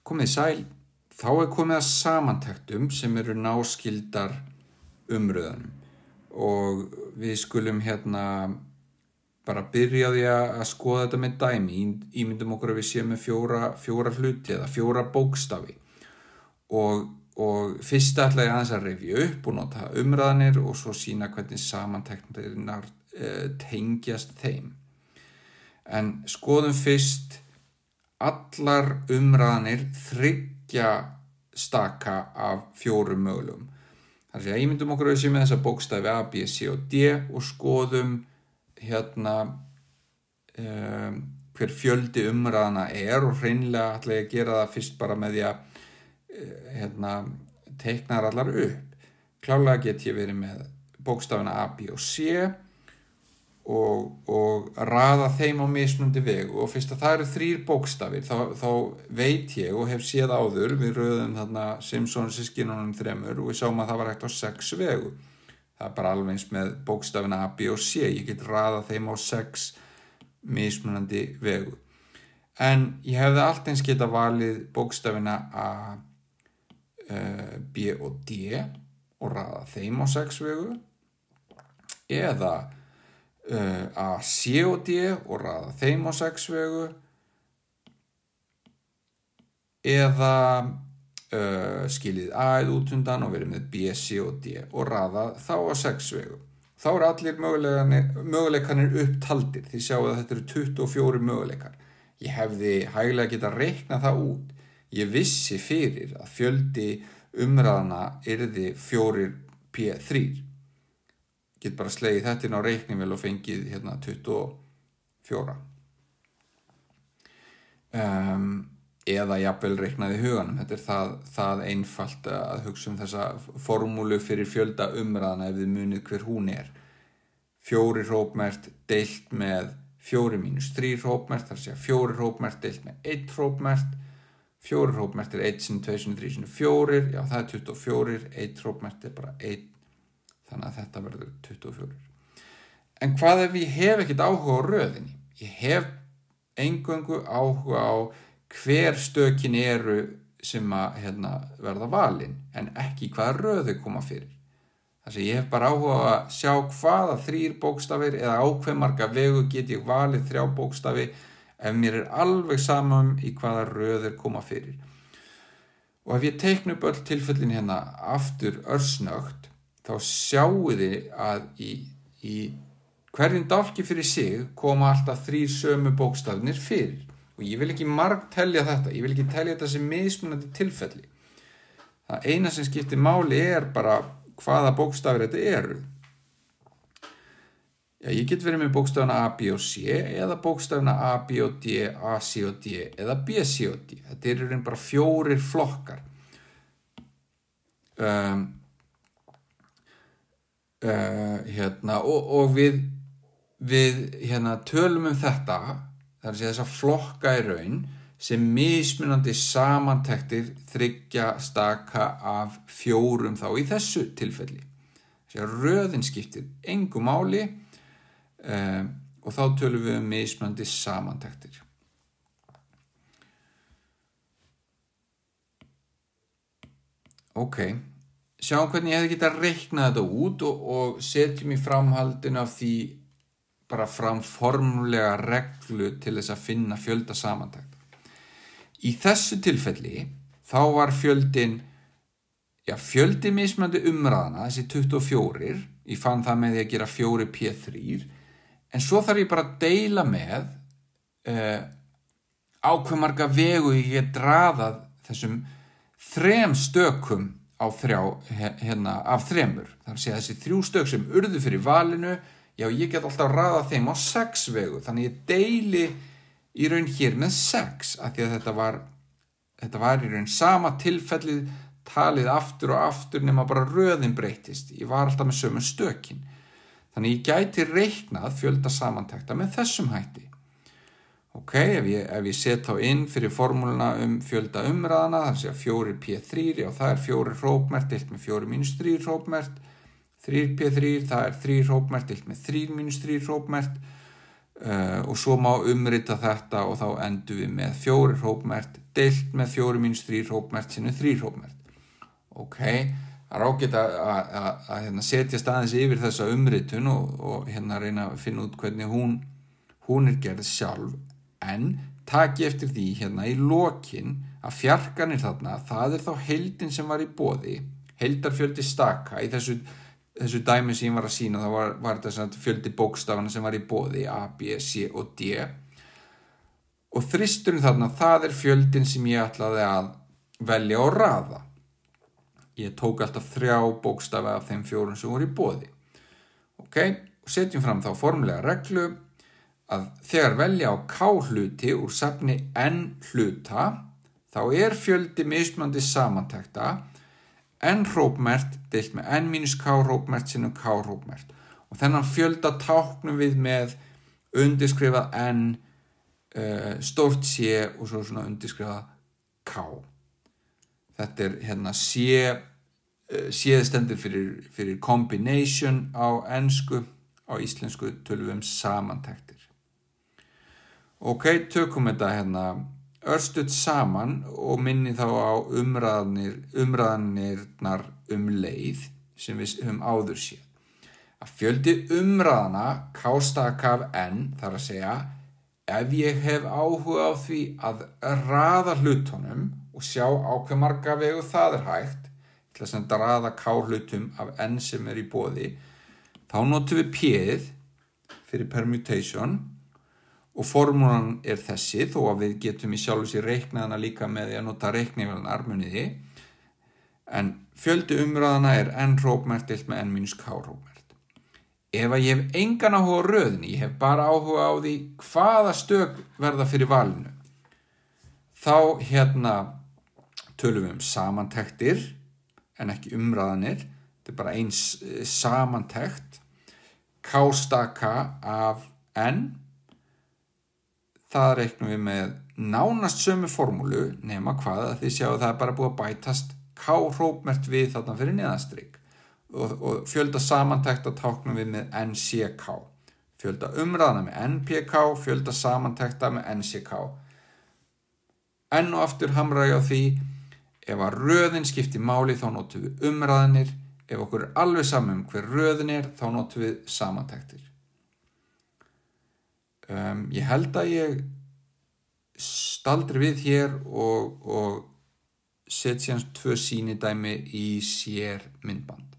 Komið sæl, þá komið að samantektum sem eru náskyldar umröðunum og við skulum bara byrja á því að skoða þetta með dæmi. Ímyndum okkur að við séum með fjóra hluti eða 4 bókstafi og fyrst ætla ég aðeins að rifja upp og nota umræðanir og svo sýna hvernig samantektirnar tengjast þeim. En skoðum fyrst allar umræðanir 3 staka af 4 mögulegum. Þannig að ímyndum okkur að við séum með þessa bókstafi A, B, C og D og skoðum hver fjöldi umræðana og hreinlega ætla ég að gera það fyrst bara með því að teikna þær allar upp. Klárlega get ég verið með bókstafina A, B og C og raða þeim á mismunandi veg og fyrst að það eru 3 bókstafir þá veit ég og hef séð áður við röðum Simpson systkinunum 3 og við sáum að það var hægt á 6 vegu. Það bara alveg eins með bókstafina A, B og C. Ég get raðað þeim á 6 mismunandi vegu. En ég hefði allt eins geta valið bókstafina A, B og D og raðað þeim á 6 vegu. Eða A, C og D og raðað þeim á 6 vegu. Eða skilið A út undan og verið með B, C og D og raða þá á 6 vegu. Þá eru allir möguleikarnir upptaldir. Þið sjáu að þetta eru 24 möguleikar. Ég hefði hæglega getað reiknað það út. Ég vissi fyrir að fjöldi umræðana yrði 4p3. Get bara slegið þetta inn á reiknivél og fengið 24. Eða jafnvel reiknaði huganum. Þetta er það einfalt að hugsa þessa formúlu fyrir fjölda umræðana ef þið munið hver hún er. 4 hrópmert deilt með 4 mínus 3 hrópmert, þar sé 4 hrópmert deilt með 1 hrópmert. 4 hrópmert 1 sinni 2 sinni 3 sinni 4, já það er 24, 1 hrópmert bara 1, þannig að þetta verður 24. En hvað ef ég hef ekkert áhuga á röðinni? Ég hef eingöngu áhuga á hver stökin eru sem að verða valin en ekki hvaða röðu koma fyrir. Þannig að ég hef bara áhuga að sjá hvaða 3 bókstafir eða á hve marga vegu get ég valið 3 bókstafi ef mér er alveg saman í hvaða röður koma fyrir. Og ef ég teikna upp öll tilfellin aftur örsnögt þá sjáu þið að í hverjum dálki fyrir sig koma alltaf 3 sömu bókstafnir fyrir. Og ég vil ekki margtelja þetta, ég vil ekki telja þetta sem mismunandi tilfelli. Það eina sem skiptir máli er bara hvaða bókstafir þetta eru. Já, ég get verið með bókstafina A, B og C eða bókstafina A, B og D, A, C og D eða B, C og D. Þetta eru bara 4 flokkar. Og við tölum þetta. Það er að segja þessa flokka í raun sem mismunandi samantektir 3 staka af 4 þá í þessu tilfelli. Þess að röðin skiptir engu máli og þá tölum við mismunandi samantektir. Ok, sjáum hvernig ég hefði getað reiknað þetta út og setjum í framhaldinu af því bara fram formulega reglu til þess að finna fjölda samantekta. Í þessu tilfelli þá var fjöldi mismunandi umræðana, þessi 24, ég fann það með því að gera 4p3, en svo þarf ég bara að deila með á hve marga vegu ég get raðað þessum 3 stökum á af 3. Það er að segja þessi 3 stök sem urðu fyrir valinu. Já, ég get alltaf raðað þeim á 6 vegu, þannig ég deili í raun hér með 6, af því að þetta var í raun sama tilfellið talið aftur og aftur nema bara röðin breytist. Ég var alltaf með sömu stökin. Þannig ég gæti reiknað fjölda samantekta með þessum hætti. Ok, ef ég set þá inn fyrir formúluna fjölda umræðana, það sé að 4p3, já það er 4 hrópmert deilt með 4 mínus 3 hrópmert. 3p3, það er 3 hrópmert deilt með 3 mínus 3 hrópmert. og svo má umrita þetta og þá endum við með 4 hrópmert deilt með 4 mínus 3 hrópmert sinni 3 hrópmert. Ok, það er ágætt að setjast aðeins yfir þessa umritun og reyna að finna út hvernig hún er gerð sjálf, en taki eftir því í lokin að fjarkanir þarna, það er þá heildin sem var í boði, heildarfjöldi staka í þessu dæmi sem ég var að sýna, þá var þetta fjöldi bókstafana sem var í boði, A, B, C og D, og þristurinn þarna, það er fjöldin sem ég ætlaði að velja og raða. Ég tók alltaf 3 bókstafi af þeim 4 sem voru í boði. Ok, og setjum fram þá formulega reglu að þegar velja á K hluti úr safni N hluta, þá er fjöldi mismunandi samantekta N hrópmert deilt með N mínus K hrópmert sinnum K hrópmert. Og þennan fjölda táknum við með undirskrifað N, stórt C og svo svona undirskrifað K. Þetta er C stendur fyrir combination á ensku, á íslensku tölum við samantektir. Ok, tökum þetta örstutt saman og minni þá á umræðanirnar leið sem við höfum áður séð. Að fjöldi umræðana K-staka af N, þar að segja, ef ég hef áhuga á því að raða hlutunum og sjá á hve marga vegu það er hægt, til að raða K-hlutum af N sem er í boði, þá notum við P-ið fyrir permutation, og formúlan er þessi, þó að við getum í sjálfu sér reiknaðana líka með því að nota reiknivélarnar, muniði. En fjöldi umræðana er N hrópmert deilt með N mínus K hrópmert. Ef að ég hef engan áhuga á röðinni, ég hef bara áhuga á því hvaða stök verða fyrir valinu, þá tölum við samantektir, en ekki umræðanir. Þetta er bara eins samantekt. K-staka af N, það reiknum við með nánast sömu formúlu nema hvað að þið sjáu að það er bara búið að bætast K hrópmert við þarna fyrir neðanstrik og fjölda samantekta táknum við með NCK, fjölda umræðana með NPK, fjölda samantekta með NCK. Enn og aftur hamra ég á því, ef að röðin skiptir máli þá notum við umræðanir, ef okkur er alveg saman hver röðin er þá notum við samantektir. Ég held að ég staldri við hér og setja 2 sýnidæmi í sér myndband.